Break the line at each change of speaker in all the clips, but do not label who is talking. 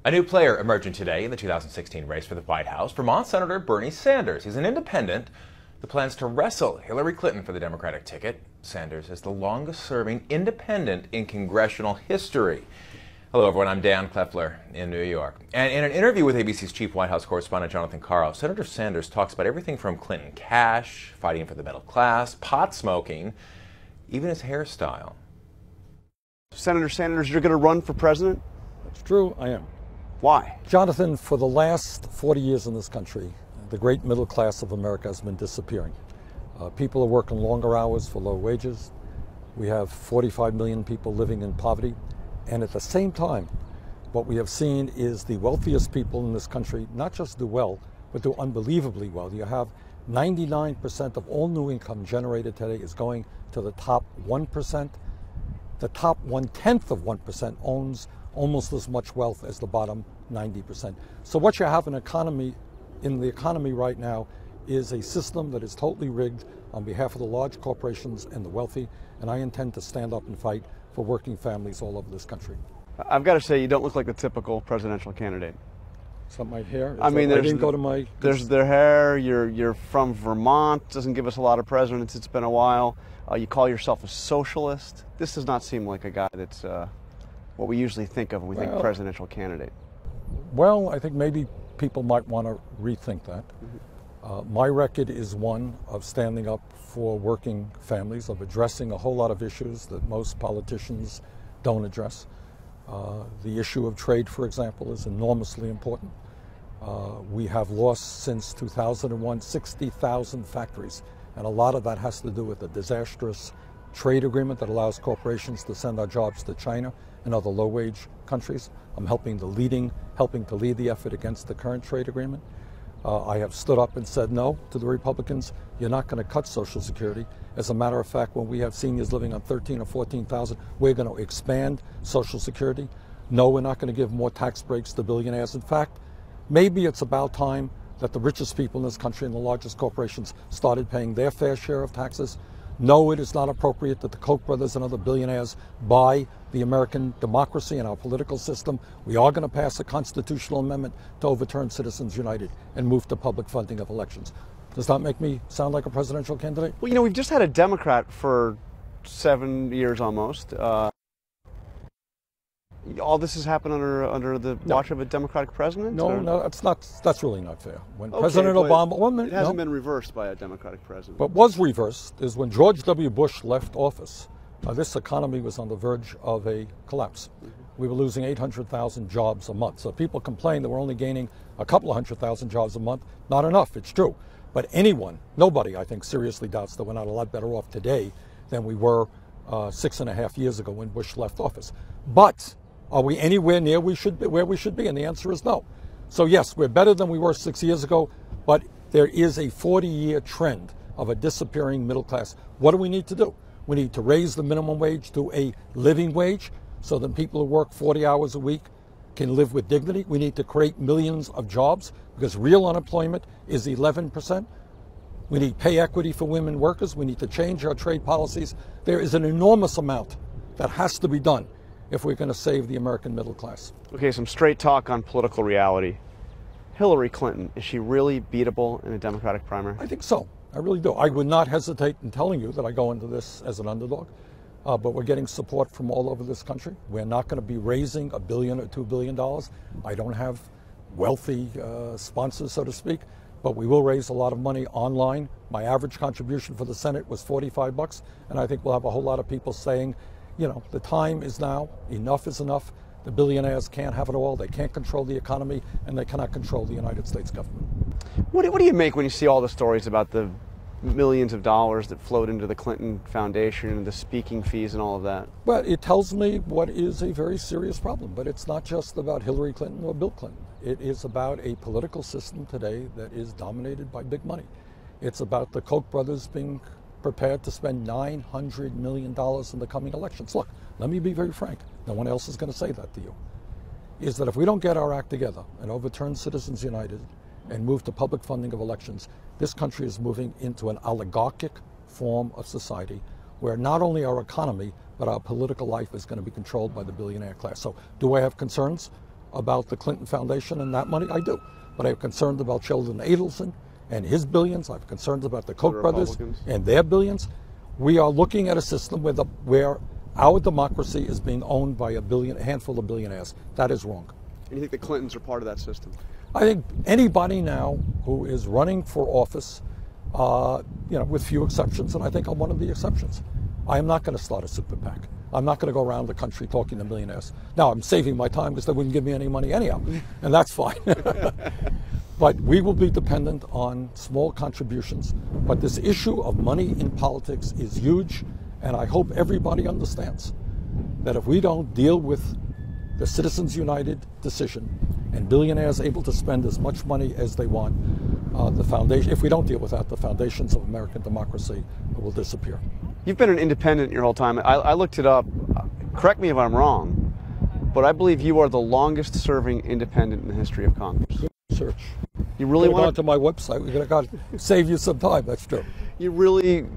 A new player emerging today in the 2016 race for the White House, Vermont Senator Bernie Sanders. He's an independent who plans to wrestle Hillary Clinton for the Democratic ticket. Sanders is the longest-serving independent in congressional history. Hello, everyone. I'm Dan Kleffler in New York. And in an interview with ABC's chief White House correspondent Jonathan Caro, Senator Sanders talks about everything from Clinton cash, fighting for the middle class, pot smoking, even his hairstyle.
Senator Sanders, you're going to run for president?
That's true, I am.
Why?
Jonathan, for the last 40 years in this country, the great middle class of America has been disappearing. People are working longer hours for low wages. We have 45 million people living in poverty. And at the same time, what we have seen is the wealthiest people in this country not just do well, but do unbelievably well. You have 99% of all new income generated today is going to the top 1%. The top 1/10 of 1% owns almost as much wealth as the bottom 90%. So what you have in the economy right now is a system that is totally rigged on behalf of the large corporations and the wealthy, and I intend to stand up and fight for working families all over this country.
I've got to say, you don't look like the typical presidential candidate.
Is that my hair?
I mean,
I didn't go to my...
There's their hair, you're from Vermont, doesn't give us a lot of presidents, it's been a while. You call yourself a socialist. This does not seem like a guy that's what we usually think of when we think presidential candidate.
Well, I think maybe people might want to rethink that. My record is one of standing up for working families, of addressing a whole lot of issues that most politicians don't address. The issue of trade, for example, is enormously important. We have lost since 2001 60,000 factories, and a lot of that has to do with the disastrous trade agreement that allows corporations to send our jobs to China and other low-wage countries. I'm helping to lead the effort against the current trade agreement. I have stood up and said no to the Republicans. You're not going to cut Social Security. As a matter of fact, when we have seniors living on $13,000 or $14,000, we're going to expand Social Security. No, we're not going to give more tax breaks to billionaires. In fact, maybe it's about time that the richest people in this country and the largest corporations started paying their fair share of taxes. No, it is not appropriate that the Koch brothers and other billionaires buy the American democracy and our political system. We are going to pass a constitutional amendment to overturn Citizens United and move to public funding of elections. Does that make me sound like a presidential candidate?
Well, you know, we've just had a Democrat for 7 years almost. All this has happened under the watch of a Democratic president?
No, that's really not fair. When President Obama... One minute,
it hasn't been reversed by a Democratic president.
What was reversed is when George W. Bush left office, this economy was on the verge of a collapse. We were losing 800,000 jobs a month. So people complain that we're only gaining a couple of 100,000 jobs a month. Not enough, it's true. But nobody, I think, seriously doubts that we're not a lot better off today than we were 6.5 years ago when Bush left office. But are we anywhere near where we should be? And the answer is no. So yes, we're better than we were 6 years ago, but there is a 40-year trend of a disappearing middle class. What do we need to do? We need to raise the minimum wage to a living wage so that people who work 40 hours a week can live with dignity. We need to create millions of jobs because real unemployment is 11%. We need pay equity for women workers. We need to change our trade policies. There is an enormous amount that has to be done if we're going to save the American middle class.
Okay, some straight talk on political reality. Hillary Clinton, is she really beatable in a Democratic primary?
I think so. I really do. I would not hesitate in telling you that I go into this as an underdog, but we're getting support from all over this country. We're not going to be raising $1 billion or $2 billion. I don't have wealthy sponsors, so to speak, but we will raise a lot of money online. My average contribution for the Senate was $45, and I think we'll have a whole lot of people saying, you know, the time is now, enough is enough. The billionaires can't have it all. They can't control the economy, and they cannot control the United States government.
What do you make when you see all the stories about the millions of dollars that flowed into the Clinton Foundation and the speaking fees and all of that?
Well, it tells me what is a very serious problem, but it's not just about Hillary Clinton or Bill Clinton. It is about a political system today that is dominated by big money. It's about the Koch brothers being prepared to spend $900 million in the coming elections. Look, let me be very frank. No one else is going to say that to you. Is that if we don't get our act together and overturn Citizens United and move to public funding of elections, this country is moving into an oligarchic form of society where not only our economy, but our political life is going to be controlled by the billionaire class. So do I have concerns about the Clinton Foundation and that money? I do. But I'm concerned about Sheldon Adelson and his billions. I'm concerned about the Koch brothers and their billions. We are looking at a system where our democracy is being owned by a handful of billionaires. That is wrong.
And you think the Clintons are part of that system?
I think anybody now who is running for office, with few exceptions, and I think I'm one of the exceptions, I am not going to start a super PAC. I'm not going to go around the country talking to millionaires. Now, I'm saving my time because they wouldn't give me any money anyhow, and that's fine. But we will be dependent on small contributions. But this issue of money in politics is huge, and I hope everybody understands that if we don't deal with the Citizens United decision and billionaires able to spend as much money as they want, the foundation, if we don't deal with that, the foundations of American democracy will disappear.
You've been an independent your whole time. I looked it up. Correct me if I'm wrong, but I believe you are the longest serving independent in the history of Congress.
Good research.
You really want
to my website. We're going to save you some time. That's true.
You really,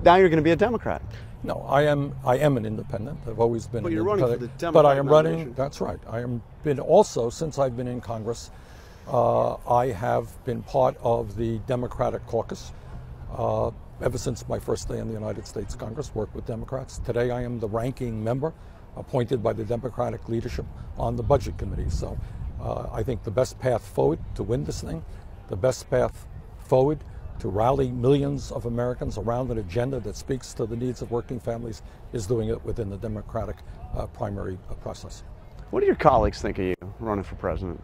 now you're going to be a Democrat.
No, I am an independent. I've always been
but
an
you're
independent.
Running for the Democratic
but I am
nomination.
running, that's right. I am been also, since I've been in Congress, I have been part of the Democratic caucus ever since my first day in the United States Congress, worked with Democrats. Today I am the ranking member appointed by the Democratic leadership on the Budget Committee. So I think the best path forward to win this thing, the best path forward to rally millions of Americans around an agenda that speaks to the needs of working families is doing it within the Democratic primary process.
What do your colleagues think of you running for president?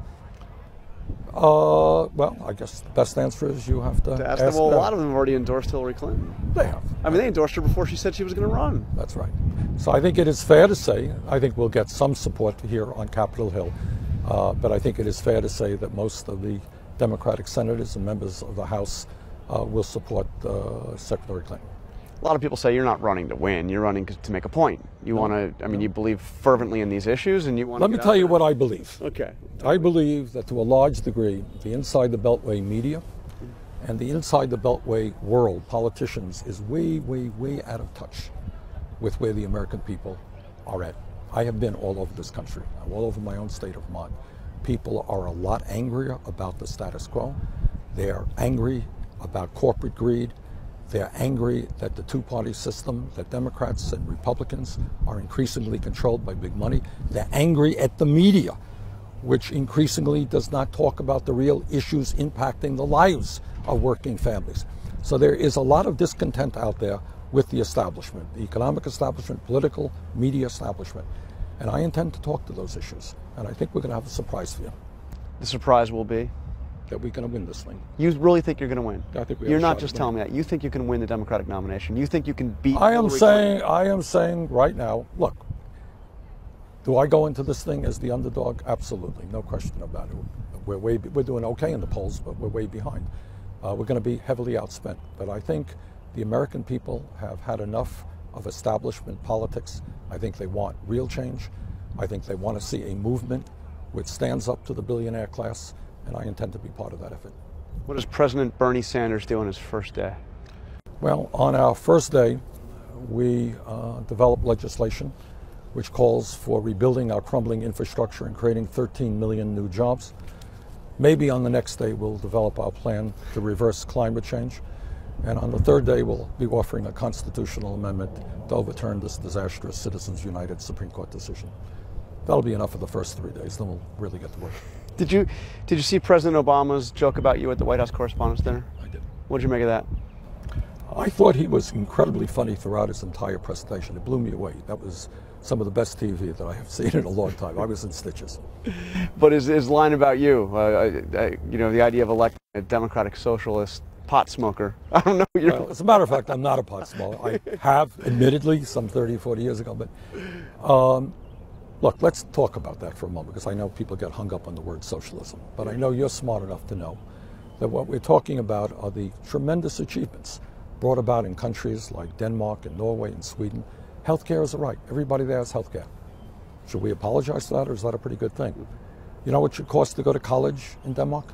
Well, I guess the best answer is you have to ask
them. Well,
them.
a lot of them have already endorsed Hillary Clinton.
They have.
I mean, they endorsed her before she said she was going to run.
That's right. So I think it is fair to say, I think we'll get some support here on Capitol Hill, but I think it is fair to say that most of the Democratic senators and members of the House will support Secretary Clinton.
A lot of people say you're not running to win, you're running to make a point. You want to, you believe fervently in these issues and you want to.
Let me tell you what I believe.
Okay.
I believe that to a large degree, the inside the Beltway media and the inside the Beltway world, politicians, is way, way, way out of touch with where the American people are at. I have been all over this country. I'm all over my own state of Vermont. People are a lot angrier about the status quo. They're angry about corporate greed. They're angry that the two-party system, that Democrats and Republicans are increasingly controlled by big money. They're angry at the media, which increasingly does not talk about the real issues impacting the lives of working families. So there is a lot of discontent out there with the establishment, the economic establishment, political, media establishment. And I intend to talk to those issues. And I think we're going to have a surprise for you.
The surprise will be?
That we're going to win this thing.
You really think you're going to win?
I think we have
You're
a
not
shot
just
at
telling me that. You think you can win the Democratic nomination. You think you can beat
I am
Hillary Clinton.
I am saying right now, look, do I go into this thing as the underdog? Absolutely, no question about it. We're doing okay in the polls, but we're way behind. We're going to be heavily outspent. But I think the American people have had enough of establishment politics. I think they want real change. I think they want to see a movement which stands up to the billionaire class, and I intend to be part of that effort.
What does President Bernie Sanders do on his first day?
Well, on our first day, we developed legislation which calls for rebuilding our crumbling infrastructure and creating 13 million new jobs. Maybe on the next day, we'll develop our plan to reverse climate change. And on the third day, we'll be offering a constitutional amendment to overturn this disastrous Citizens United Supreme Court decision. That'll be enough for the first 3 days, then we'll really get to work.
Did you see President Obama's joke about you at the White House Correspondents' Dinner?
I did.
What did you make of that?
I thought he was incredibly funny throughout his entire presentation. It blew me away. That was some of the best TV that I have seen in a long time. I was in stitches.
But his line about you, the idea of electing a Democratic Socialist pot smoker. I don't know.
Well, as a matter of fact, I'm not a pot smoker. I have, admittedly, some 30, 40 years ago. But look, let's talk about that for a moment, because I know people get hung up on the word socialism. But I know you're smart enough to know that what we're talking about are the tremendous achievements brought about in countries like Denmark and Norway and Sweden. Healthcare is a right. Everybody there has healthcare. Should we apologize for that, or is that a pretty good thing? You know what it should cost to go to college in Denmark?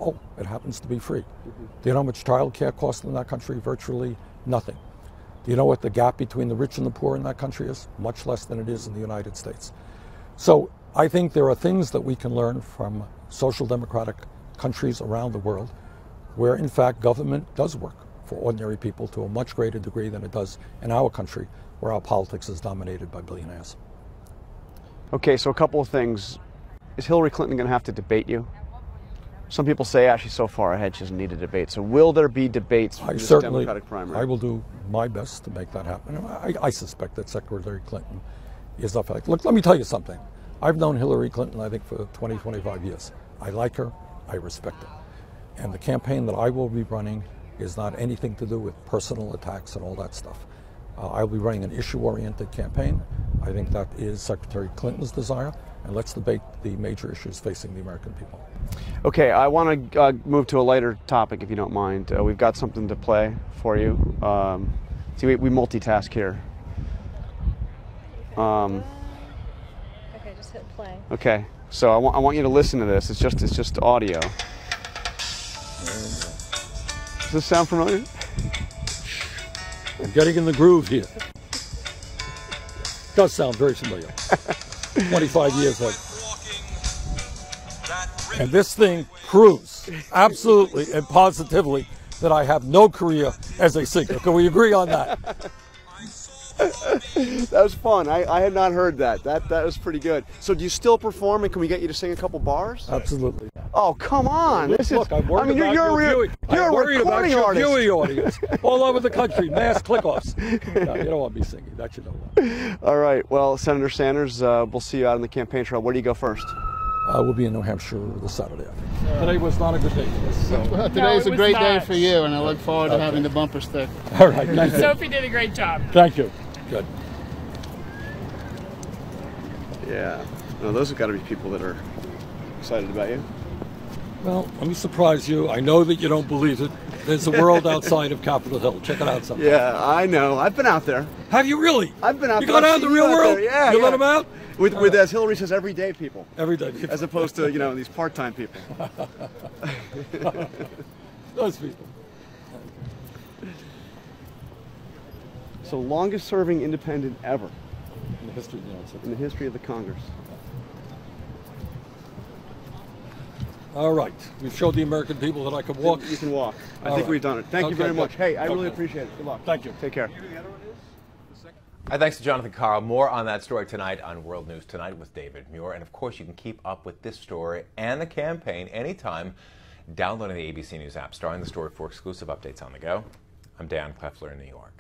Oh, it happens to be free. Do you know how much child care costs in that country? Virtually nothing. Do you know what the gap between the rich and the poor in that country is? Much less than it is in the United States. So I think there are things that we can learn from social democratic countries around the world where, in fact, government does work for ordinary people to a much greater degree than it does in our country, where our politics is dominated by billionaires.
Okay, so a couple of things. Is Hillary Clinton going to have to debate you? Some people say, she's so far ahead, she doesn't need a debate. So will there be debates in this Democratic primary?
I will do my best to make that happen. I suspect that Secretary Clinton is up. Look, let me tell you something. I've known Hillary Clinton, I think, for 20, 25 years. I like her. I respect her. And the campaign that I will be running is not anything to do with personal attacks and all that stuff. I'll be running an issue-oriented campaign. I think that is Secretary Clinton's desire. And let's debate the major issues facing the American people.
Okay, I want to move to a lighter topic, if you don't mind. We've got something to play for you. See, we multitask here.
Okay, just hit play.
Okay, so I want you to listen to this. It's just audio. Does this sound familiar?
I'm getting in the groove here. Does sound very familiar. 25 years old. And this thing proves absolutely and positively that I have no career as a singer. Can we agree on that?
That was fun. I had not heard that. That was pretty good. So do you still perform, and can we get you to sing a couple bars?
Absolutely.
Oh, come on.
Look, I'm worried about your recording audience all over the country. Mass click-offs. No, you don't want me singing. That you know.
All right. Well, Senator Sanders, we'll see you out on the campaign trail. Where do you go first?
We'll be in New Hampshire this Saturday. Today was not a good day for us. So.
Well, today's a great day for you, and I look forward to having the bumper stick.
All right. Thank you.
Sophie did a great job.
Thank you. Good.
Yeah. No, those have got to be people that are excited about you.
Well, let me surprise you. I know that you don't believe it. There's a world outside of Capitol Hill. Check it out sometime.
Yeah, I know. I've been out there.
Have you really?
I've been out there.
You got out in the real world?
There. Yeah.
You let them out?
With as Hillary says, everyday people.
Everyday people.
As opposed to, these part-time people.
Those people.
So longest serving independent ever
In the history of the United States.
in the history of the Congress.
All right. We've showed the American people that I can walk.
You can walk. I
All
think
right.
we've done it. Thank you very much. Hey, I really appreciate it. Good luck.
Thank you.
Take care.
Thanks to Jonathan Carl. More on that story tonight on World News Tonight with David Muir. And of course, you can keep up with this story and the campaign anytime downloading the ABC News app, starring the story for exclusive updates on the go. I'm Dan Kleffler in New York.